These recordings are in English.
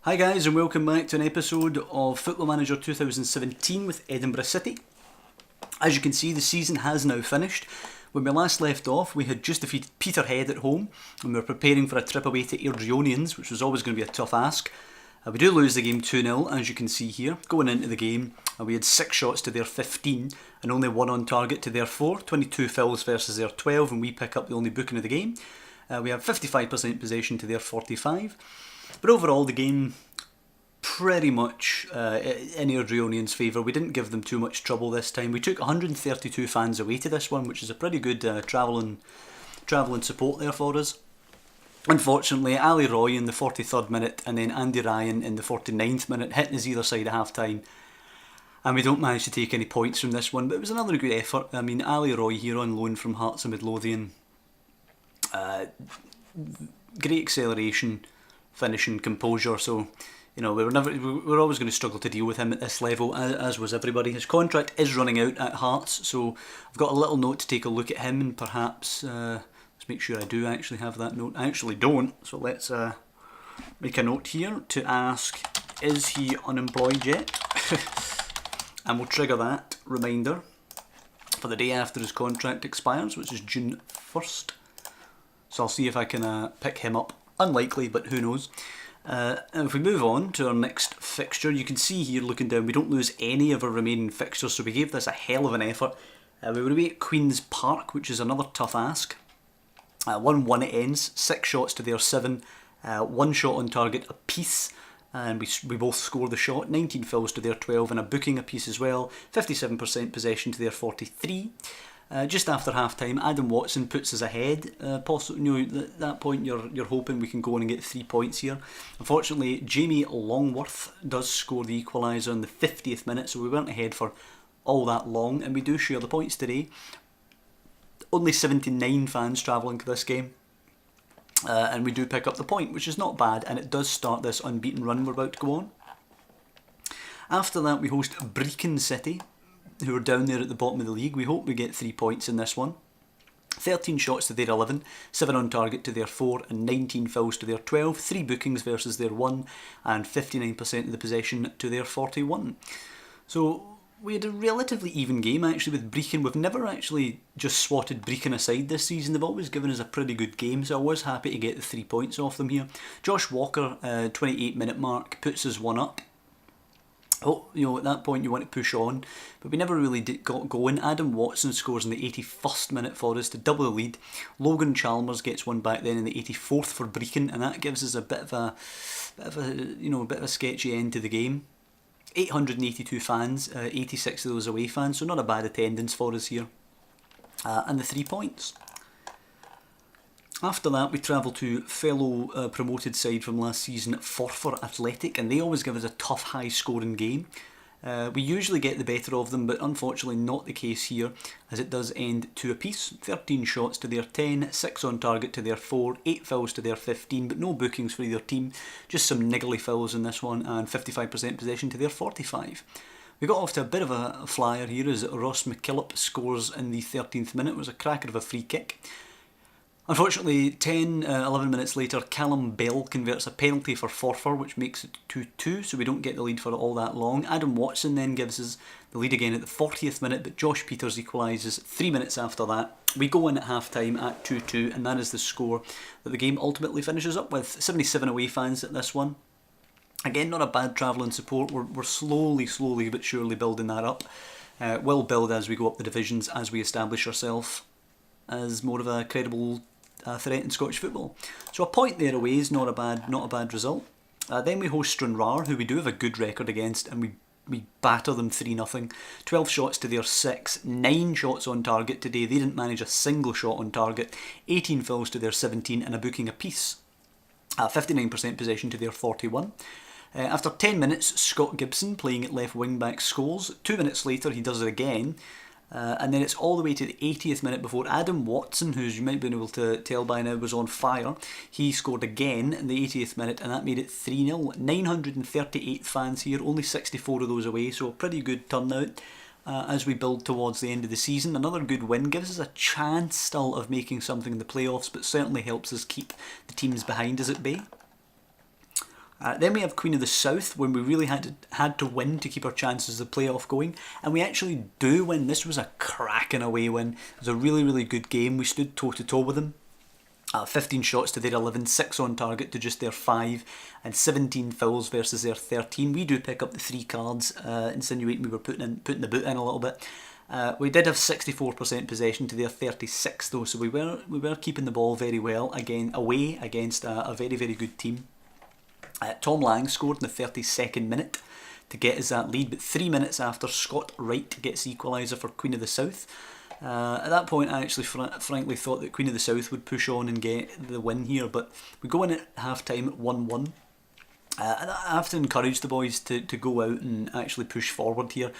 Hi guys, and welcome back to an episode of Football Manager 2017 with Edinburgh City. As you can see, the season has now finished. When we last left off, we had just defeated Peterhead at home, and we were preparing for a trip away to Airdrieonians, which was always going to be a tough ask. We do lose the game 2-0, as you can see here. Going into the game, we had 6 shots to their 15, and only 1 on target to their 4, 22 fouls versus their 12, and we pick up the only booking of the game. We have 55% possession to their 45. But overall, the game pretty much in Airdrieonians' favour. We didn't give them too much trouble this time. We took 132 fans away to this one, which is a pretty good travelling support there for us. Unfortunately, Ali Roy in the 43rd minute and then Andy Ryan in the 49th minute hitting us either side at half time. And we don't manage to take any points from this one, but it was another good effort. I mean, Ali Roy here on loan from Hearts of Midlothian. Great acceleration, finishing, composure, so we're always going to struggle to deal with him at this level, as was everybody. His contract is running out at Hearts, so I've got a little note to take a look at him and perhaps let's make sure I do actually have that note. I actually don't, so let's make a note here to ask, is he unemployed yet? And we'll trigger that reminder for the day after his contract expires, which is June 1st. So I'll see if I can pick him up. Unlikely, but who knows. And if we move on to our next fixture, you can see here looking down, we don't lose any of our remaining fixtures, so we gave this a hell of an effort. We were away at Queen's Park, which is another tough ask. 1-1 it ends, 6 shots to their 7, 1 shot on target apiece, and we both score the shot, 19 fouls to their 12 and a booking apiece as well, 57% possession to their 43. Just after half time, Adam Watson puts us ahead. Possibly, at that point you're hoping we can go on and get 3 points here. Unfortunately, Jamie Longworth does score the equaliser in the 50th minute, so we weren't ahead for all that long, and we do share the points today. Only 79 fans travelling to this game, and we do pick up the point, which is not bad, and it does start this unbeaten run we're about to go on. After that, we host Brecon City, who are down there at the bottom of the league. We hope we get 3 points in this one. 13 shots to their 11, 7 on target to their 4 and 19 fouls to their 12, 3 bookings versus their 1 and 59% of the possession to their 41. So we had a relatively even game actually with Brecon. We've never actually just swatted Brecon aside this season. They've always given us a pretty good game, so I was happy to get the 3 points off them here. Josh Walker, 28-minute mark, puts us 1 up. Oh, at that point you want to push on, but we never really got going. Adam Watson scores in the 81st minute for us to double the lead. Logan Chalmers gets one back then in the 84th for Brecon, and that gives us a bit of a sketchy end to the game. 882 fans, 86 of those away fans, so not a bad attendance for us here. And the 3 points. After that, we travel to fellow promoted side from last season, Forfar Athletic, and they always give us a tough, high-scoring game. We usually get the better of them, but unfortunately not the case here, as it does end 2 apiece. 13 shots to their 10, 6 on target to their 4, 8 fouls to their 15, but no bookings for either team. Just some niggly fouls in this one, and 55% possession to their 45. We got off to a bit of a flyer here as Ross McKillop scores in the 13th minute. It was a cracker of a free kick. Unfortunately, 11 minutes later, Callum Bell converts a penalty for Forfar, which makes it 2-2, so we don't get the lead for all that long. Adam Watson then gives us the lead again at the 40th minute, but Josh Peters equalises 3 minutes after that. We go in at half-time at 2-2, and that is the score that the game ultimately finishes up with. 77 away fans at this one. Again, not a bad travelling support. We're slowly but surely building that up. We'll build as we go up the divisions, as we establish ourselves as more of a credible threat in Scottish football. So a point there away is not a bad result. Then we host Stranraer, who we do have a good record against, and we batter them 3-0. 12 shots to their 6, 9 shots on target today. They didn't manage a single shot on target. 18 fouls to their 17 and a booking apiece. 59% possession to their 41. After 10 minutes, Scott Gibson, playing at left wing back, scores. 2 minutes later, he does it again. And then it's all the way to the 80th minute before Adam Watson, who you might be able to tell by now was on fire, he scored again in the 80th minute, and that made it 3-0. 938 fans here, only 64 of those away, so a pretty good turnout as we build towards the end of the season. Another good win gives us a chance still of making something in the playoffs, but certainly helps us keep the teams behind us at bay. Then we have Queen of the South, when we really had to win to keep our chances of the playoff going, and we actually do win. This was a cracking away win. It was a really, really good game. We stood toe-to-toe with them. 15 shots to their 11, 6 on target to just their 5, and 17 fouls versus their 13. We do pick up the 3 cards, insinuating we were putting the boot in a little bit. We did have 64% possession to their 36 though, so we were keeping the ball very well, again away against a very, very good team. Tom Lang scored in the 32nd minute to get us that lead, but 3 minutes after, Scott Wright gets the equaliser for Queen of the South. At that point I actually frankly thought that Queen of the South would push on and get the win here, but we go in at half time at 1-1. I have to encourage the boys to go out and actually push forward here.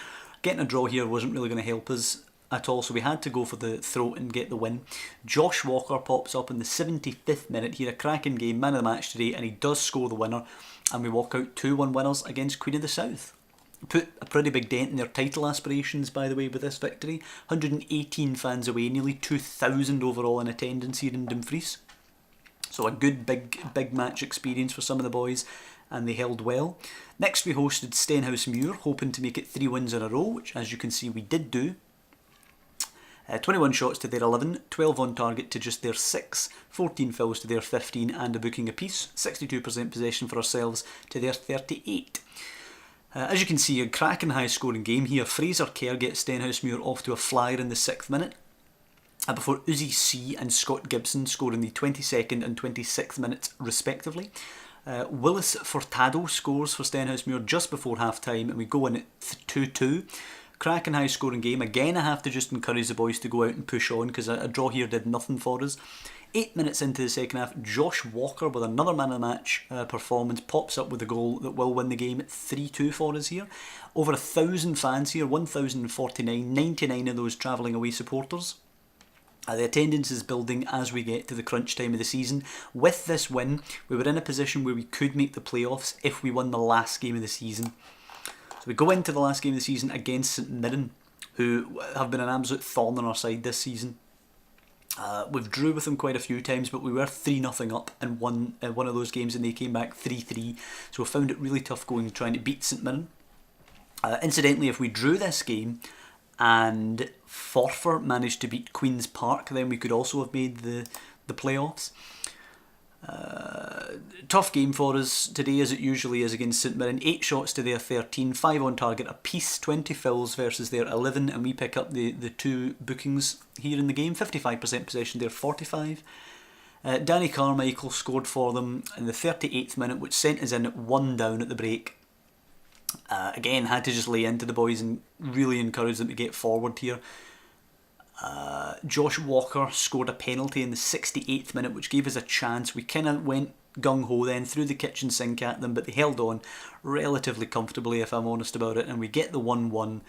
Getting a draw here wasn't really going to help us at all, so we had to go for the throat and get the win. Josh Walker pops up in the 75th minute. He had a cracking game, man of the match today, and he does score the winner, and we walk out 2-1 winners against Queen of the South. Put a pretty big dent in their title aspirations, by the way, with this victory. 118 fans away, nearly 2,000 overall in attendance here in Dumfries. So a good big match experience for some of the boys, and they held well. Next we hosted Stenhousemuir, hoping to make it 3 wins in a row, which as you can see we did do. 21 shots to their 11, 12 on target to just their 6, 14 fouls to their 15 and a booking apiece, 62% possession for ourselves to their 38. As you can see, a cracking high scoring game here. Fraser Kerr gets Stenhousemuir off to a flyer in the 6th minute, before Uzi C and Scott Gibson score in the 22nd and 26th minutes respectively. Willis Furtado scores for Stenhousemuir just before half time, and we go in at 2-2. Cracking high scoring game. Again, I have to just encourage the boys to go out and push on, because a draw here did nothing for us. 8 minutes into the second half, Josh Walker with another man of the match performance pops up with a goal that will win the game at 3-2 for us here. Over 1,000 fans here, 1,049, 99 of those travelling away supporters. The attendance is building as we get to the crunch time of the season. With this win, we were in a position where we could make the playoffs if we won the last game of the season. So we go into the last game of the season against St Mirren, who have been an absolute thorn on our side this season. We've drew with them quite a few times, but we were 3-0 up in one of those games, and they came back 3-3. So we found it really tough trying to beat St Mirren. Incidentally, if we drew this game and Forfar managed to beat Queen's Park, then we could also have made the playoffs. Tough game for us today, as it usually is against St Mirren. 8 shots to their 13, 5 on target apiece, 20 fouls versus their 11, and we pick up the 2 bookings here in the game. 55% possession, their 45. Danny Carmichael scored for them in the 38th minute, which sent us in at 1 down at the break. Again, had to just lay into the boys and really encourage them to get forward here. Josh Walker scored a penalty in the 68th minute, which gave us a chance. We kind of went gung-ho then, threw the kitchen sink at them, but they held on relatively comfortably, if I'm honest about it, and we get the 1-1.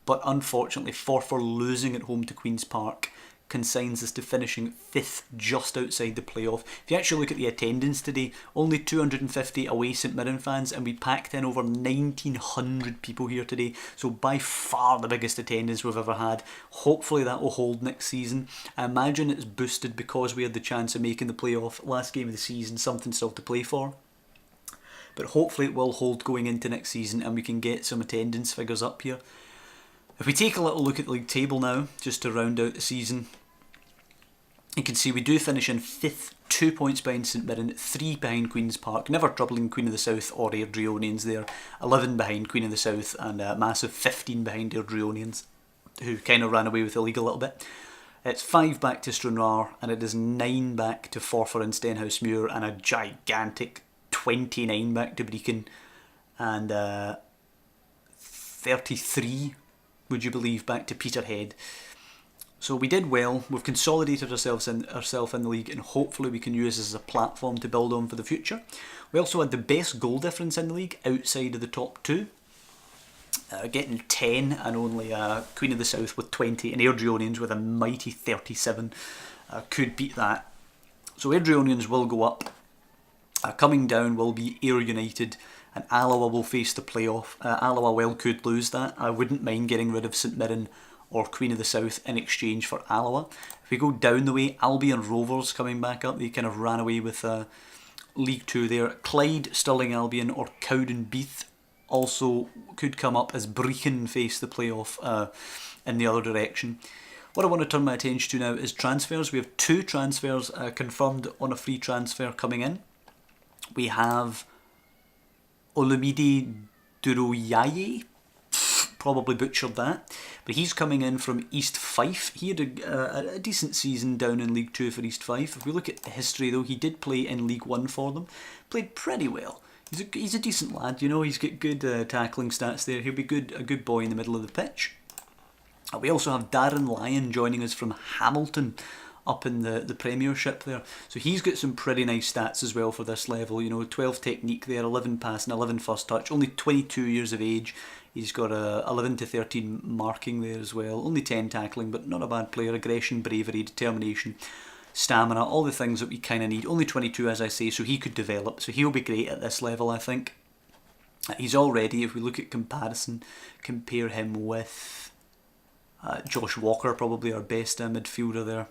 But unfortunately, Forfar losing at home to Queen's Park consigns us to finishing 5th, just outside the playoff. If you actually look at the attendance today, only 250 away St Mirren fans, and we packed in over 1,900 people here today, so by far the biggest attendance we've ever had. Hopefully that will hold next season. I imagine it's boosted because we had the chance of making the playoff last game of the season, something still to play for. But hopefully it will hold going into next season, and we can get some attendance figures up here. If we take a little look at the league table now, just to round out the season, you can see we do finish in 5th, 2 points behind St Mirren, 3 behind Queen's Park, never troubling Queen of the South or Airdrieonians there, 11 behind Queen of the South, and a massive 15 behind Airdrieonians, who kind of ran away with the league a little bit. It's 5 back to Stranraer, and it is 9 back to Forfar and Stenhousemuir, and a gigantic 29 back to Brecon, and 33, would you believe, back to Peterhead. So we did well. We've consolidated ourselves in the league, and hopefully we can use this as a platform to build on for the future. We also had the best goal difference in the league outside of the top 2, getting 10, and only Queen of the South with 20, and Airdrieonians with a mighty 37 could beat that. So Airdrieonians will go up. Coming down will be Ayr United, and Alloa will face the playoff. Alloa well could lose that. I wouldn't mind getting rid of St Mirren or Queen of the South in exchange for Alloa. If we go down the way, Albion Rovers coming back up. They kind of ran away with League Two there. Clyde, Stirling Albion or Cowdenbeath also could come up as Brechin face the playoff in the other direction. What I want to turn my attention to now is transfers. We have 2 transfers confirmed on a free transfer coming in. We have Olumide Duroyaye, probably butchered that, but he's coming in from East Fife. He had a decent season down in League 2 for East Fife. If we look at the history though, he did play in League 1 for them, played pretty well. He's a decent lad, you know, he's got good tackling stats there. He'll be a good boy in the middle of the pitch. We also have Darren Lyon joining us from Hamilton up in the Premiership there. So he's got some pretty nice stats as well for this level. You know, 12 technique there, 11 passing, 11 first touch, only 22 years of age. He's got a 11 to 13 marking there as well. Only 10 tackling, but not a bad player. Aggression, bravery, determination, stamina, all the things that we kind of need. Only 22, as I say, so he could develop. So he'll be great at this level, I think. He's already, if we look at comparison, compare him with Josh Walker, probably our best midfielder there.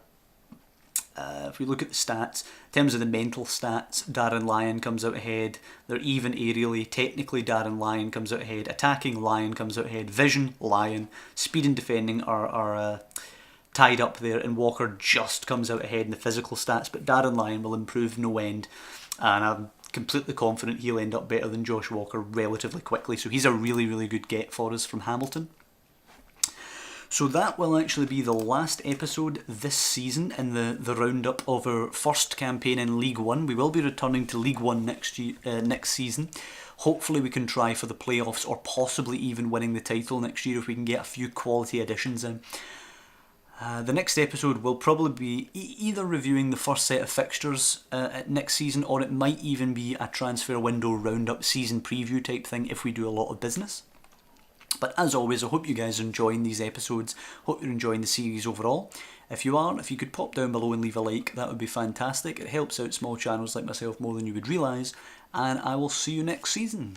If we look at the stats, in terms of the mental stats, Darren Lyon comes out ahead. They're even aerially. Technically, Darren Lyon comes out ahead. Attacking, Lyon comes out ahead. Vision, Lyon. Speed and defending are tied up there, and Walker just comes out ahead in the physical stats. But Darren Lyon will improve no end, and I'm completely confident he'll end up better than Josh Walker relatively quickly. So he's a really, really good get for us from Hamilton. So that will actually be the last episode this season in the roundup of our first campaign in League 1. We will be returning to League 1 next season. Hopefully we can try for the playoffs or possibly even winning the title next year if we can get a few quality additions in. The next episode will probably be either reviewing the first set of fixtures next season, or it might even be a transfer window roundup season preview type thing if we do a lot of business. But as always, I hope you guys are enjoying these episodes. Hope you're enjoying the series overall. If you are, if you could pop down below and leave a like, that would be fantastic. It helps out small channels like myself more than you would realise. And I will see you next season.